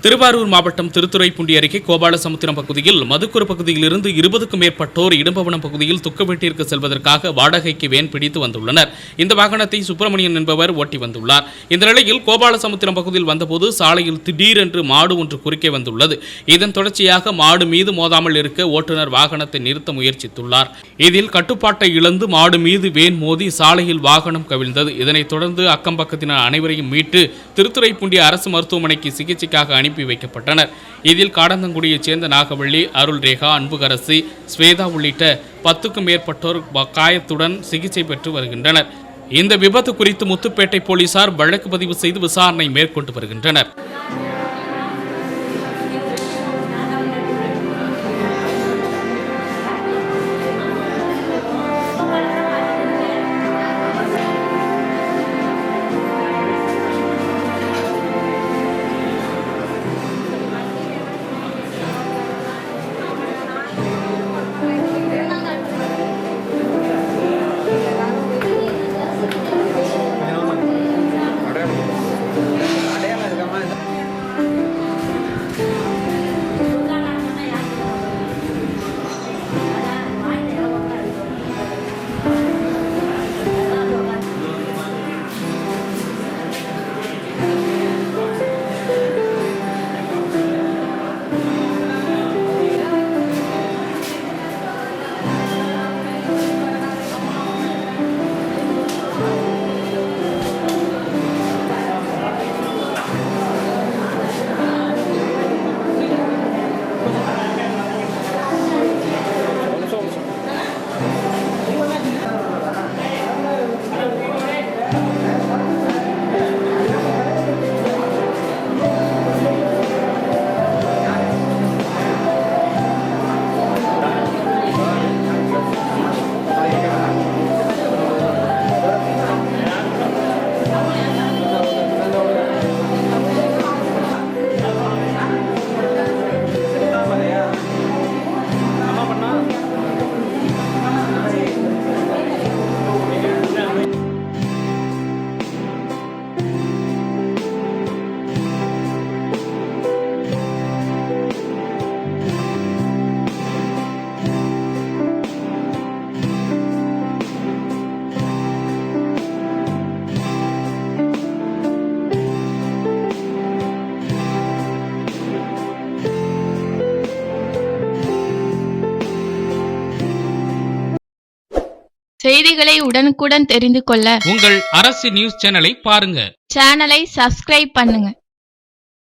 திருவாரூர் மாவட்டம் திருத்துறைப்பூண்டி அருகே கோபாலசமுத்திரம் பகுதியில் மதுக்குறு பகுதியிலிருந்து 20க்கும் மேற்பட்டோர் இடும்பவனம் பகுதியில் துக்க வீட்டிற்கு செல்வதற்காக வாடகைக்கு வேன் பிடித்து வந்துள்ளனர். இந்த வாகனத்தை சுப்பிரமணியன் என்பவர் ஓட்டி வந்துள்ளார். இந்த நிலையில் கோபாலசமுத்திரம் பகுதியில் வந்தபோது சாலையில் திடீரென்று மாடு ஒன்று குறுக்கே வந்துள்ளது. இதன் தொடர்ச்சியாக மாடு மீது மோதாமல் இருக்க ஓட்டுநர் வாகனத்தை நிறுத்த முயற்சித்துள்ளார். இதில் கட்டுப்பாட்டை இழந்து மாடு மீது வேன் மோதி சாலையில் வாகனம் கவிழ்ந்தது. இதனைத் தொடர்ந்து அக்கம்பக்கத்தினர் அனைவரையும் மீட்டு திருத்துறைப்பூண்டி அரசு மருத்துவமனைக்கு சிகிச்சைக்காக அனுப்பி வைக்கப்பட்டனர். இதில் காடந்தங்குடியைச் சேர்ந்த நாகவள்ளி, அருள்ரேகா, அன்புகரசி, ஸ்வேதா உள்ளிட்ட 10க்கும் மேற்பட்டோர் காயத்துடன் சிகிச்சை பெற்று வருகின்றனர். இந்த விபத்து குறித்து முத்துப்பேட்டை போலீசார் வழக்கு பதிவு செய்து விசாரணை மேற்கொண்டு வருகின்றனர். செய்திகளை உடனுக்குடன் தெரிந்து கொள்ள உங்கள் அரசு நியூஸ் சேனலை பாருங்க. சேனலை சப்ஸ்கிரைப் பண்ணுங்க.